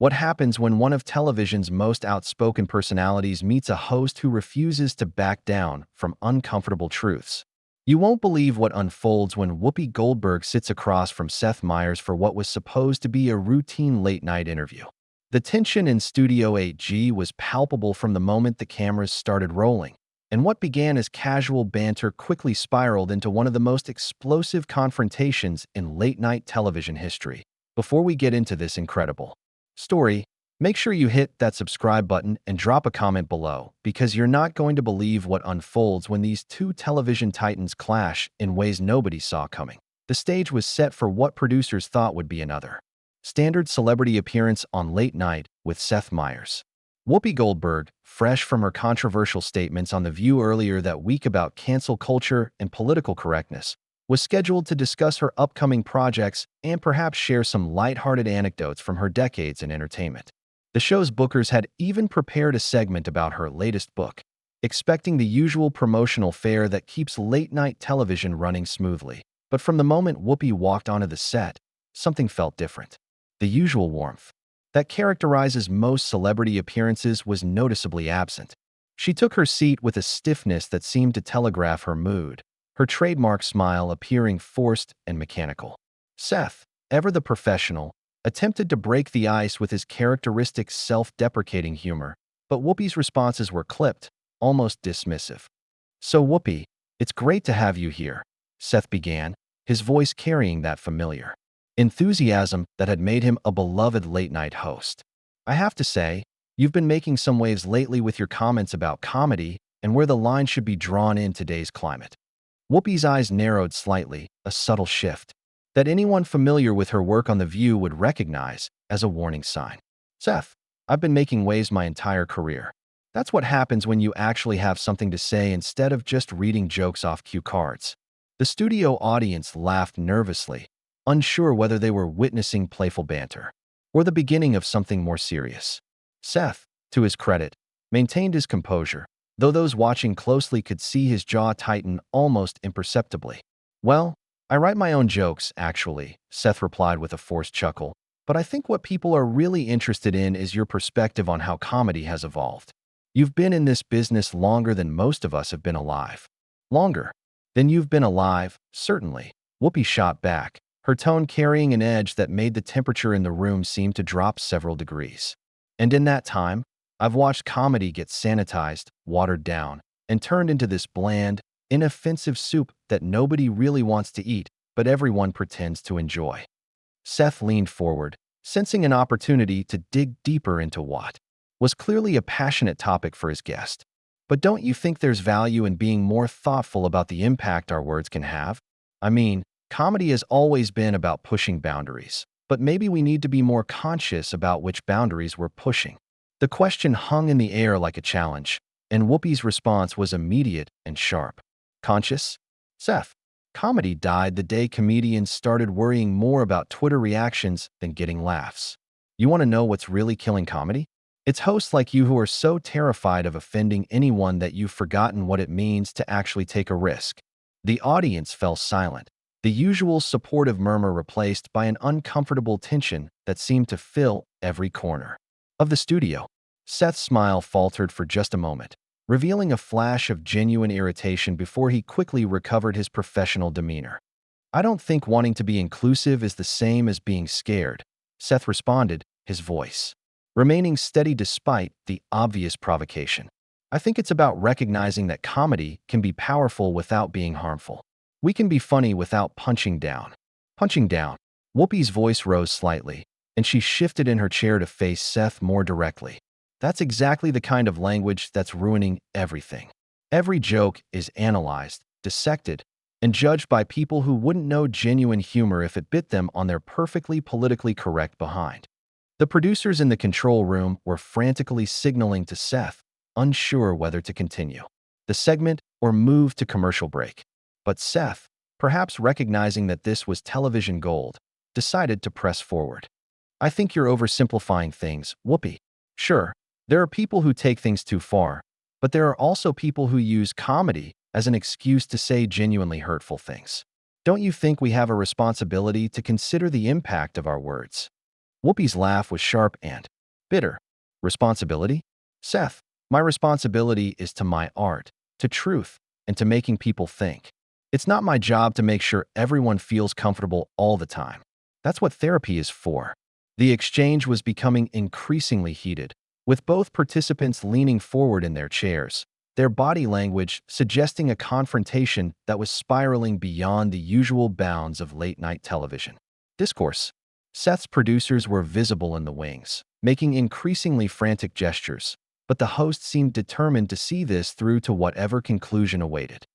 What happens when one of television's most outspoken personalities meets a host who refuses to back down from uncomfortable truths? You won't believe what unfolds when Whoopi Goldberg sits across from Seth Meyers for what was supposed to be a routine late-night interview. The tension in Studio 8G was palpable from the moment the cameras started rolling, and what began as casual banter quickly spiraled into one of the most explosive confrontations in late-night television history. Before we get into this incredible story, make sure you hit that subscribe button and drop a comment below, because you're not going to believe what unfolds when these two television titans clash in ways nobody saw coming. The stage was set for what producers thought would be another standard celebrity appearance on Late Night with Seth Meyers. Whoopi Goldberg, fresh from her controversial statements on The View earlier that week about cancel culture and political correctness, was scheduled to discuss her upcoming projects and perhaps share some lighthearted anecdotes from her decades in entertainment. The show's bookers had even prepared a segment about her latest book, expecting the usual promotional fare that keeps late-night television running smoothly. But from the moment Whoopi walked onto the set, something felt different. The usual warmth that characterizes most celebrity appearances was noticeably absent. She took her seat with a stiffness that seemed to telegraph her mood, her trademark smile appearing forced and mechanical. Seth, ever the professional, attempted to break the ice with his characteristic self-deprecating humor, but Whoopi's responses were clipped, almost dismissive. "So Whoopi, it's great to have you here," Seth began, his voice carrying that familiar enthusiasm that had made him a beloved late-night host. "I have to say, you've been making some waves lately with your comments about comedy and where the line should be drawn in today's climate." Whoopi's eyes narrowed slightly, a subtle shift that anyone familiar with her work on The View would recognize as a warning sign. "Seth, I've been making waves my entire career. That's what happens when you actually have something to say instead of just reading jokes off cue cards." The studio audience laughed nervously, unsure whether they were witnessing playful banter or the beginning of something more serious. Seth, to his credit, maintained his composure, though those watching closely could see his jaw tighten almost imperceptibly. "Well, I write my own jokes, actually," Seth replied with a forced chuckle, "but I think what people are really interested in is your perspective on how comedy has evolved. You've been in this business longer than most of us have been alive." "Longer than you've been alive, certainly," Whoopi shot back, her tone carrying an edge that made the temperature in the room seem to drop several degrees. "And in that time, I've watched comedy get sanitized, watered down, and turned into this bland, inoffensive soup that nobody really wants to eat, but everyone pretends to enjoy." Seth leaned forward, sensing an opportunity to dig deeper into what was clearly a passionate topic for his guest. "But don't you think there's value in being more thoughtful about the impact our words can have? I mean, comedy has always been about pushing boundaries, but maybe we need to be more conscious about which boundaries we're pushing." The question hung in the air like a challenge, and Whoopi's response was immediate and sharp. "Conscious? Seth, comedy died the day comedians started worrying more about Twitter reactions than getting laughs. You want to know what's really killing comedy? It's hosts like you who are so terrified of offending anyone that you've forgotten what it means to actually take a risk." The audience fell silent, the usual supportive murmur replaced by an uncomfortable tension that seemed to fill every corner of the studio. Seth's smile faltered for just a moment, revealing a flash of genuine irritation before he quickly recovered his professional demeanor. "I don't think wanting to be inclusive is the same as being scared," Seth responded, his voice remaining steady despite the obvious provocation. "I think it's about recognizing that comedy can be powerful without being harmful. We can be funny without punching down." "Punching down?" Whoopi's voice rose slightly, and she shifted in her chair to face Seth more directly. "That's exactly the kind of language that's ruining everything. Every joke is analyzed, dissected, and judged by people who wouldn't know genuine humor if it bit them on their perfectly politically correct behind." The producers in the control room were frantically signaling to Seth, unsure whether to continue the segment or move to commercial break. But Seth, perhaps recognizing that this was television gold, decided to press forward. "I think you're oversimplifying things, Whoopi. Sure, there are people who take things too far, but there are also people who use comedy as an excuse to say genuinely hurtful things. Don't you think we have a responsibility to consider the impact of our words?" Whoopi's laugh was sharp and bitter. Responsibility? Seth, my responsibility is to my art, to truth, and to making people think. It's not my job to make sure everyone feels comfortable all the time. That's what therapy is for. The exchange was becoming increasingly heated, with both participants leaning forward in their chairs, their body language suggesting a confrontation that was spiraling beyond the usual bounds of late-night television. Discourse. Seth's producers were visible in the wings, making increasingly frantic gestures, but the host seemed determined to see this through to whatever conclusion awaited.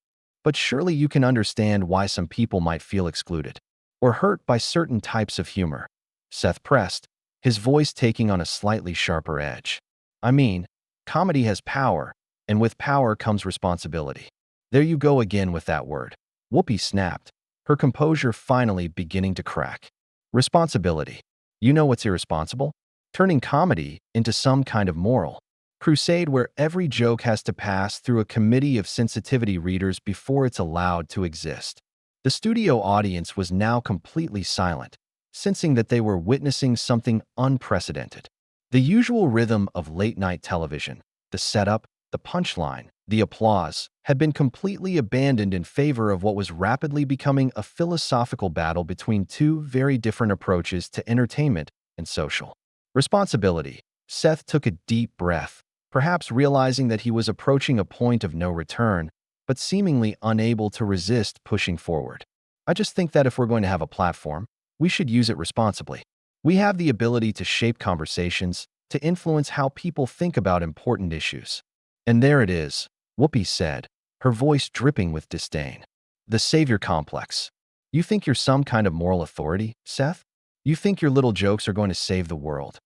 But surely you can understand why some people might feel excluded or hurt by certain types of humor. Seth pressed, his voice taking on a slightly sharper edge. I mean, comedy has power, and with power comes responsibility. There you go again with that word. Whoopi snapped, her composure finally beginning to crack. Responsibility. You know what's irresponsible? Turning comedy into some kind of moral crusade where every joke has to pass through a committee of sensitivity readers before it's allowed to exist. The studio audience was now completely silent, sensing that they were witnessing something unprecedented. The usual rhythm of late-night television, the setup, the punchline, the applause, had been completely abandoned in favor of what was rapidly becoming a philosophical battle between two very different approaches to entertainment and social responsibility. Seth took a deep breath, perhaps realizing that he was approaching a point of no return, but seemingly unable to resist pushing forward. I just think that if we're going to have a platform, we should use it responsibly. We have the ability to shape conversations, to influence how people think about important issues. And there it is, Whoopi said, her voice dripping with disdain. The savior complex. You think you're some kind of moral authority, Seth? You think your little jokes are going to save the world?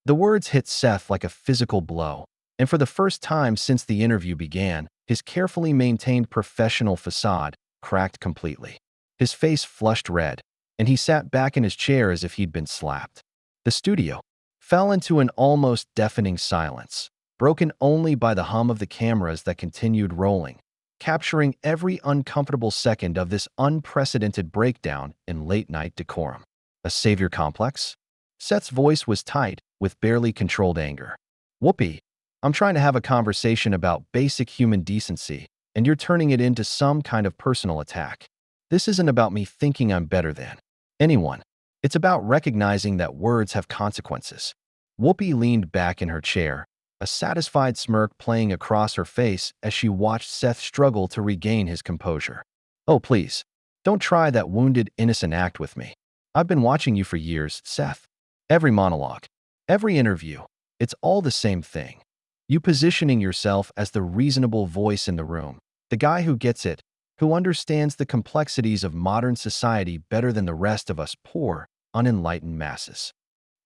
The words hit Seth like a physical blow, and for the first time since the interview began, his carefully maintained professional facade cracked completely. His face flushed red, and he sat back in his chair as if he'd been slapped. The studio fell into an almost deafening silence, broken only by the hum of the cameras that continued rolling, capturing every uncomfortable second of this unprecedented breakdown in late-night decorum. A savior complex? Seth's voice was tight, with barely controlled anger. Whoopi, I'm trying to have a conversation about basic human decency, and you're turning it into some kind of personal attack. This isn't about me thinking I'm better than anyone. It's about recognizing that words have consequences. Whoopi leaned back in her chair, a satisfied smirk playing across her face as she watched Seth struggle to regain his composure. Oh, please, don't try that wounded, innocent act with me. I've been watching you for years, Seth. Every monologue, every interview, it's all the same thing. You positioning yourself as the reasonable voice in the room, the guy who gets it, who understands the complexities of modern society better than the rest of us poor, unenlightened masses.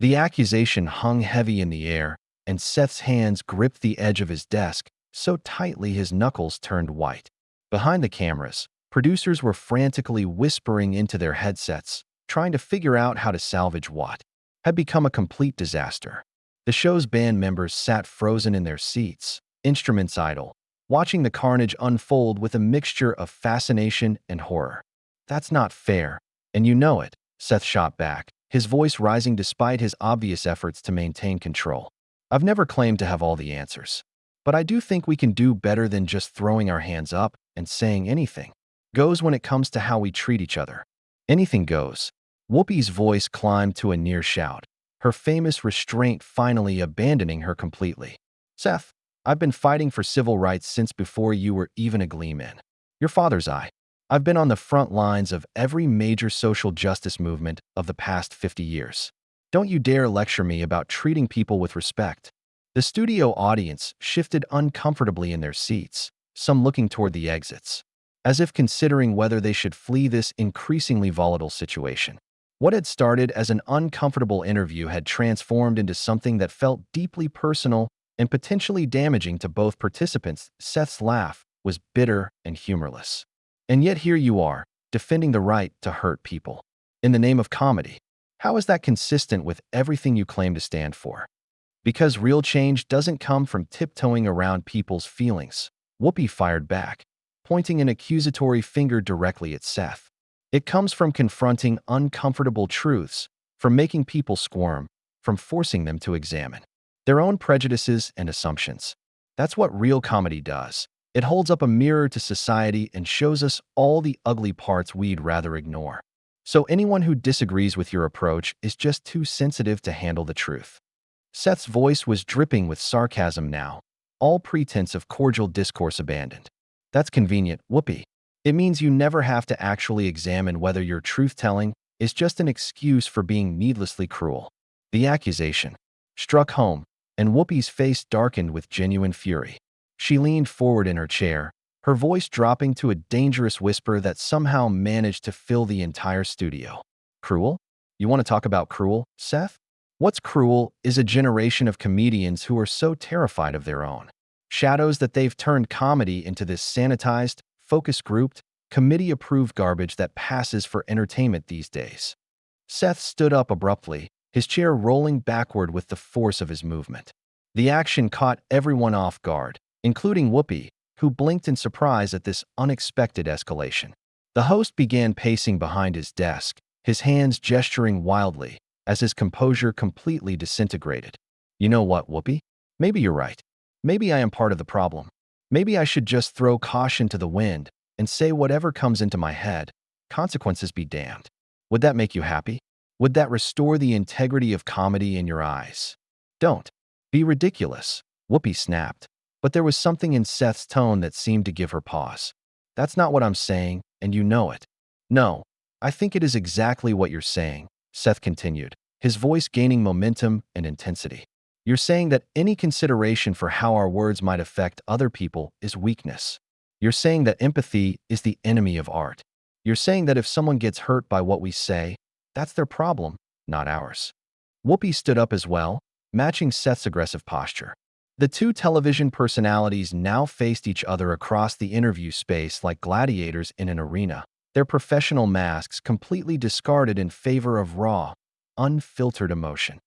The accusation hung heavy in the air, and Seth's hands gripped the edge of his desk so tightly his knuckles turned white. Behind the cameras, producers were frantically whispering into their headsets, trying to figure out how to salvage what had become a complete disaster. The show's band members sat frozen in their seats, instruments idle, watching the carnage unfold with a mixture of fascination and horror. That's not fair, and you know it, Seth shot back, his voice rising despite his obvious efforts to maintain control. I've never claimed to have all the answers, but I do think we can do better than just throwing our hands up and saying anything goes when it comes to how we treat each other. Anything goes. Whoopi's voice climbed to a near shout, her famous restraint finally abandoning her completely. Seth, I've been fighting for civil rights since before you were even a gleam-in your father's eye. I've been on the front lines of every major social justice movement of the past 50 years. Don't you dare lecture me about treating people with respect. The studio audience shifted uncomfortably in their seats, some looking toward the exits, as if considering whether they should flee this increasingly volatile situation. What had started as an uncomfortable interview had transformed into something that felt deeply personal and potentially damaging to both participants. Seth's laugh was bitter and humorless. And yet here you are, defending the right to hurt people. In the name of comedy. How is that consistent with everything you claim to stand for? Because real change doesn't come from tiptoeing around people's feelings. Whoopi fired back, pointing an accusatory finger directly at Seth. It comes from confronting uncomfortable truths, from making people squirm, from forcing them to examine their own prejudices and assumptions. That's what real comedy does. It holds up a mirror to society and shows us all the ugly parts we'd rather ignore. So anyone who disagrees with your approach is just too sensitive to handle the truth. Seth's voice was dripping with sarcasm now, all pretense of cordial discourse abandoned. That's convenient, Whoopi. It means you never have to actually examine whether your truth-telling is just an excuse for being needlessly cruel. The accusation struck home, and Whoopi's face darkened with genuine fury. She leaned forward in her chair, her voice dropping to a dangerous whisper that somehow managed to fill the entire studio. Cruel? You want to talk about cruel, Seth? What's cruel is a generation of comedians who are so terrified of their own shadows that they've turned comedy into this sanitized, focus-grouped, committee-approved garbage that passes for entertainment these days. Seth stood up abruptly, his chair rolling backward with the force of his movement. The action caught everyone off guard, including Whoopi, who blinked in surprise at this unexpected escalation. The host began pacing behind his desk, his hands gesturing wildly, as his composure completely disintegrated. You know what, Whoopi? Maybe you're right. Maybe I am part of the problem. Maybe I should just throw caution to the wind and say whatever comes into my head, consequences be damned. Would that make you happy? Would that restore the integrity of comedy in your eyes? Don't be ridiculous, Whoopi snapped. But there was something in Seth's tone that seemed to give her pause. That's not what I'm saying, and you know it. No, I think it is exactly what you're saying, Seth continued, his voice gaining momentum and intensity. You're saying that any consideration for how our words might affect other people is weakness. You're saying that empathy is the enemy of art. You're saying that if someone gets hurt by what we say, that's their problem, not ours. Whoopi stood up as well, matching Seth's aggressive posture. The two television personalities now faced each other across the interview space like gladiators in an arena, their professional masks completely discarded in favor of raw, unfiltered emotion.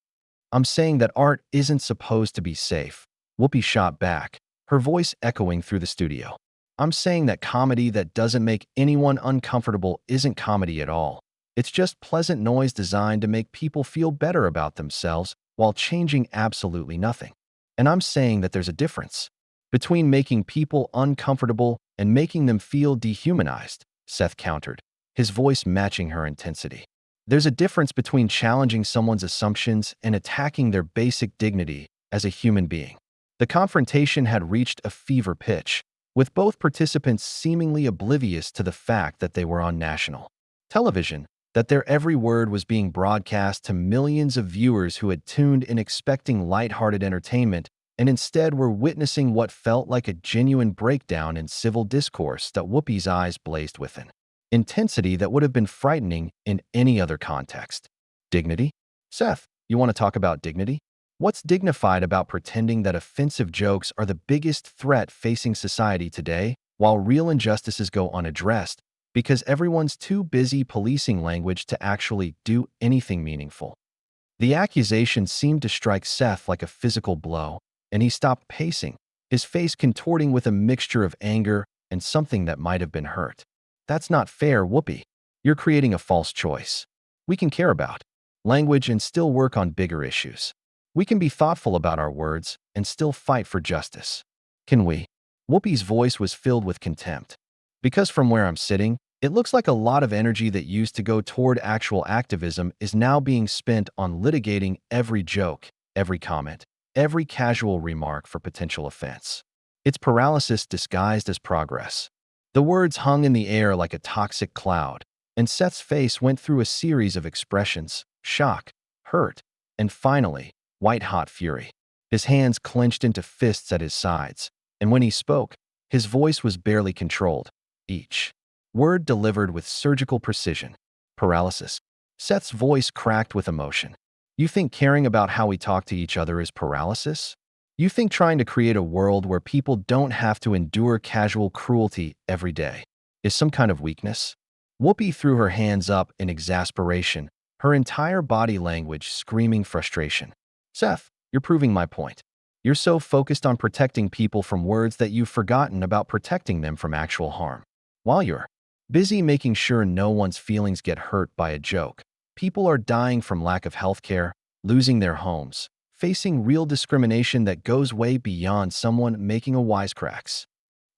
I'm saying that art isn't supposed to be safe, Whoopi shot back, her voice echoing through the studio. I'm saying that comedy that doesn't make anyone uncomfortable isn't comedy at all. It's just pleasant noise designed to make people feel better about themselves while changing absolutely nothing. And I'm saying that there's a difference between making people uncomfortable and making them feel dehumanized, Seth countered, his voice matching her intensity. There's a difference between challenging someone's assumptions and attacking their basic dignity as a human being. The confrontation had reached a fever pitch, with both participants seemingly oblivious to the fact that they were on national television, that their every word was being broadcast to millions of viewers who had tuned in expecting lighthearted entertainment and instead were witnessing what felt like a genuine breakdown in civil discourse that Whoopi's eyes blazed with an intensity that would have been frightening in any other context. Dignity? Seth, you want to talk about dignity? What's dignified about pretending that offensive jokes are the biggest threat facing society today, while real injustices go unaddressed, because everyone's too busy policing language to actually do anything meaningful? The accusation seemed to strike Seth like a physical blow, and he stopped pacing, his face contorting with a mixture of anger and something that might have been hurt. That's not fair, Whoopi. You're creating a false choice. We can care about language and still work on bigger issues. We can be thoughtful about our words and still fight for justice. Can we? Whoopi's voice was filled with contempt. Because from where I'm sitting, it looks like a lot of energy that used to go toward actual activism is now being spent on litigating every joke, every comment, every casual remark for potential offense. It's paralysis disguised as progress. The words hung in the air like a toxic cloud, and Seth's face went through a series of expressions: shock, hurt, and finally, white-hot fury. His hands clenched into fists at his sides, and when he spoke, his voice was barely controlled, each word delivered with surgical precision. Paralysis. Seth's voice cracked with emotion. You think caring about how we talk to each other is paralysis? You think trying to create a world where people don't have to endure casual cruelty every day is some kind of weakness? Whoopi threw her hands up in exasperation, her entire body language screaming frustration. Seth, you're proving my point. You're so focused on protecting people from words that you've forgotten about protecting them from actual harm. While you're busy making sure no one's feelings get hurt by a joke, people are dying from lack of health care, losing their homes, facing real discrimination that goes way beyond someone making a wisecracks.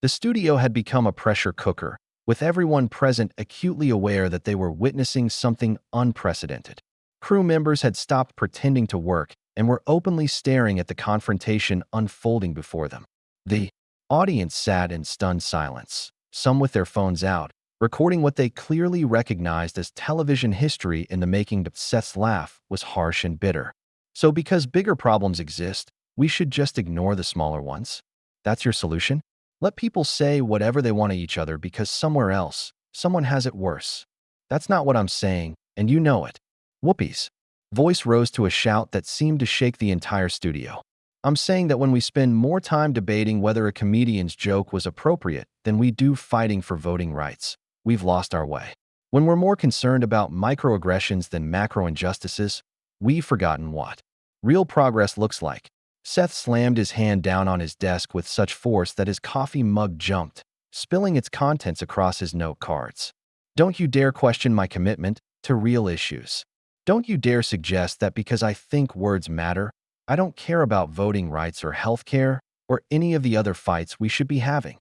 The studio had become a pressure cooker, with everyone present acutely aware that they were witnessing something unprecedented. Crew members had stopped pretending to work and were openly staring at the confrontation unfolding before them. The audience sat in stunned silence, some with their phones out, recording what they clearly recognized as television history in the making. Seth's laugh was harsh and bitter. So because bigger problems exist, we should just ignore the smaller ones? That's your solution? Let people say whatever they want to each other because somewhere else, someone has it worse. That's not what I'm saying, and you know it. Whoopi's voice rose to a shout that seemed to shake the entire studio. I'm saying that when we spend more time debating whether a comedian's joke was appropriate than we do fighting for voting rights, we've lost our way. When we're more concerned about microaggressions than macro injustices, we've forgotten what real progress looks like. Seth slammed his hand down on his desk with such force that his coffee mug jumped, spilling its contents across his note cards. Don't you dare question my commitment to real issues. Don't you dare suggest that because I think words matter, I don't care about voting rights or healthcare or any of the other fights we should be having.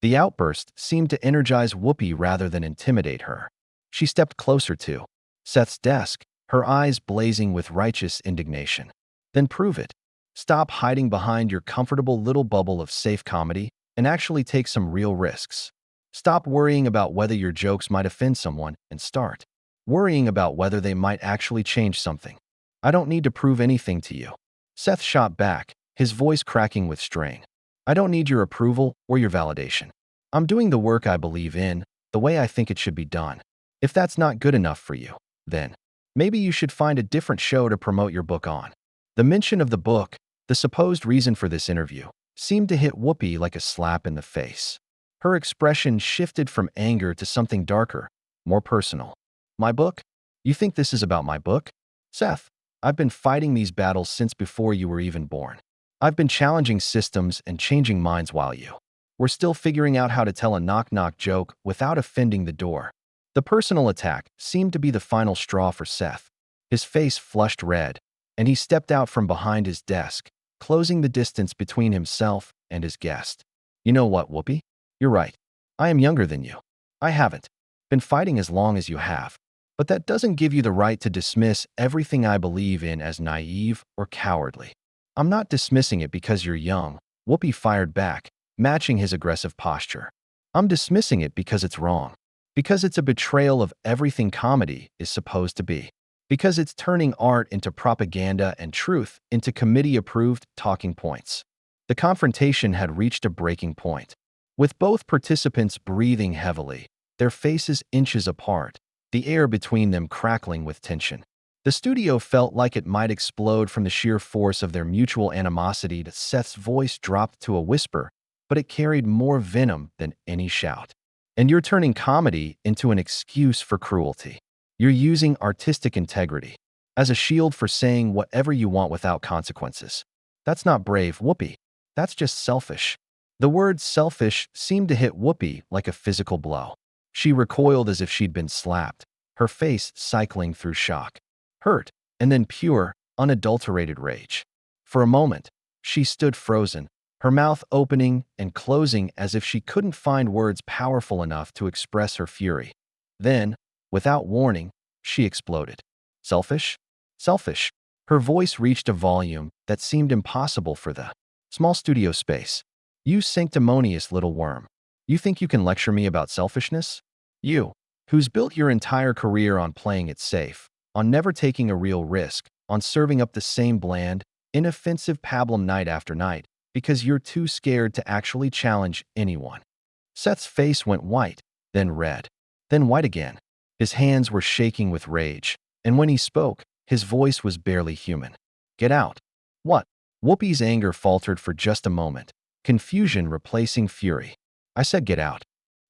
The outburst seemed to energize Whoopi rather than intimidate her. She stepped closer to Seth's desk, her eyes blazing with righteous indignation. Then prove it. Stop hiding behind your comfortable little bubble of safe comedy and actually take some real risks. Stop worrying about whether your jokes might offend someone and start worrying about whether they might actually change something. I don't need to prove anything to you. Seth shot back, his voice cracking with strain. I don't need your approval or your validation. I'm doing the work I believe in, the way I think it should be done. If that's not good enough for you, then maybe you should find a different show to promote your book on. The mention of the book, the supposed reason for this interview, seemed to hit Whoopi like a slap in the face. Her expression shifted from anger to something darker, more personal. My book? You think this is about my book? Seth, I've been fighting these battles since before you were even born. I've been challenging systems and changing minds while you were still figuring out how to tell a knock-knock joke without offending the door. The personal attack seemed to be the final straw for Seth. His face flushed red, and he stepped out from behind his desk, closing the distance between himself and his guest. You know what, Whoopi? You're right. I am younger than you. I haven't been fighting as long as you have. But that doesn't give you the right to dismiss everything I believe in as naive or cowardly. I'm not dismissing it because you're young, Whoopi fired back, matching his aggressive posture. I'm dismissing it because it's wrong. Because it's a betrayal of everything comedy is supposed to be. Because it's turning art into propaganda and truth into committee-approved talking points. The confrontation had reached a breaking point. With both participants breathing heavily, their faces inches apart, the air between them crackling with tension. The studio felt like it might explode from the sheer force of their mutual animosity. Seth's voice dropped to a whisper, but it carried more venom than any shout. And you're turning comedy into an excuse for cruelty. You're using artistic integrity as a shield for saying whatever you want without consequences. That's not brave, Whoopi. That's just selfish. The word selfish seemed to hit Whoopi like a physical blow. She recoiled as if she'd been slapped, her face cycling through shock, hurt, and then pure, unadulterated rage. For a moment, she stood frozen, her mouth opening and closing as if she couldn't find words powerful enough to express her fury. Then, without warning, she exploded. Selfish? Selfish. Her voice reached a volume that seemed impossible for the small studio space. You sanctimonious little worm. You think you can lecture me about selfishness? You, who's built your entire career on playing it safe, on never taking a real risk, on serving up the same bland, inoffensive pablum night after night, because you're too scared to actually challenge anyone. Seth's face went white, then red, then white again. His hands were shaking with rage, and when he spoke, his voice was barely human. Get out. What? Whoopi's anger faltered for just a moment, confusion replacing fury. I said get out.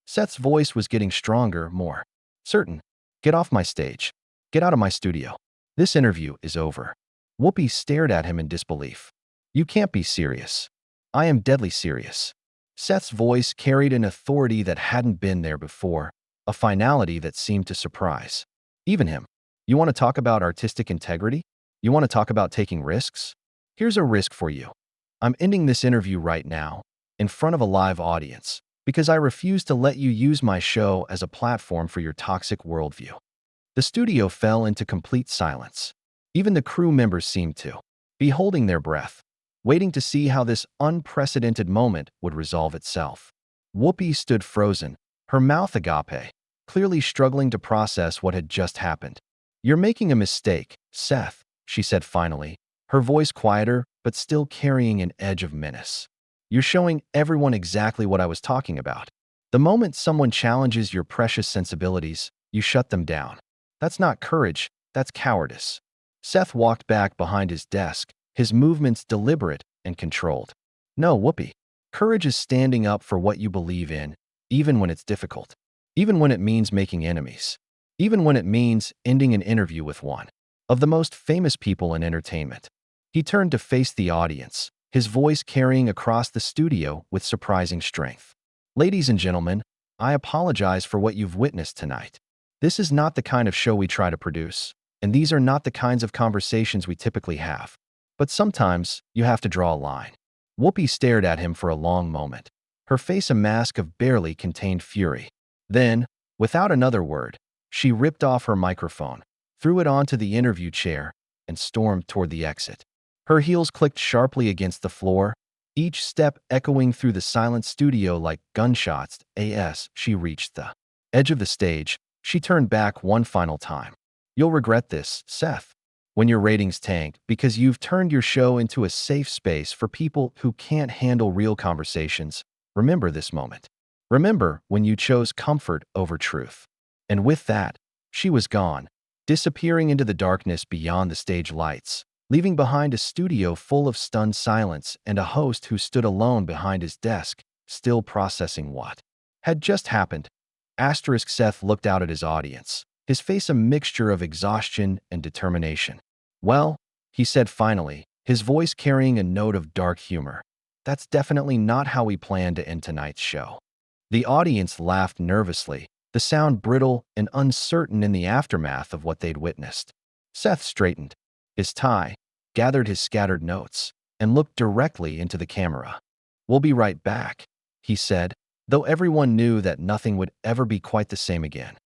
Seth's voice was getting stronger, more certain. Get off my stage. Get out of my studio. This interview is over. Whoopi stared at him in disbelief. You can't be serious. I am deadly serious. Seth's voice carried an authority that hadn't been there before, a finality that seemed to surprise even him. You want to talk about artistic integrity? You want to talk about taking risks? Here's a risk for you. I'm ending this interview right now, in front of a live audience, because I refuse to let you use my show as a platform for your toxic worldview. The studio fell into complete silence. Even the crew members seemed to be holding their breath, waiting to see how this unprecedented moment would resolve itself. Whoopi stood frozen, her mouth agape, clearly struggling to process what had just happened. "You're making a mistake, Seth," she said finally, her voice quieter but still carrying an edge of menace. "You're showing everyone exactly what I was talking about. The moment someone challenges your precious sensibilities, you shut them down. That's not courage, that's cowardice." Seth walked back behind his desk, his movements deliberate and controlled. "No, Whoopi. Courage is standing up for what you believe in, even when it's difficult. Even when it means making enemies. Even when it means ending an interview with one of the most famous people in entertainment." He turned to face the audience, his voice carrying across the studio with surprising strength. "Ladies and gentlemen, I apologize for what you've witnessed tonight. This is not the kind of show we try to produce, and these are not the kinds of conversations we typically have. But sometimes you have to draw a line." Whoopi stared at him for a long moment, her face a mask of barely contained fury. Then, without another word, she ripped off her microphone, threw it onto the interview chair, and stormed toward the exit. Her heels clicked sharply against the floor, each step echoing through the silent studio like gunshots. As she reached the edge of the stage, she turned back one final time. "You'll regret this, Seth, when your ratings tank because you've turned your show into a safe space for people who can't handle real conversations. Remember this moment. Remember when you chose comfort over truth." And with that, she was gone, disappearing into the darkness beyond the stage lights, leaving behind a studio full of stunned silence and a host who stood alone behind his desk, still processing what had just happened. Seth looked out at his audience, his face a mixture of exhaustion and determination. "Well," he said finally, his voice carrying a note of dark humor, "that's definitely not how we planned to end tonight's show." The audience laughed nervously, the sound brittle and uncertain in the aftermath of what they'd witnessed. Seth straightened his tie, gathered his scattered notes, and looked directly into the camera. "We'll be right back," he said, though everyone knew that nothing would ever be quite the same again.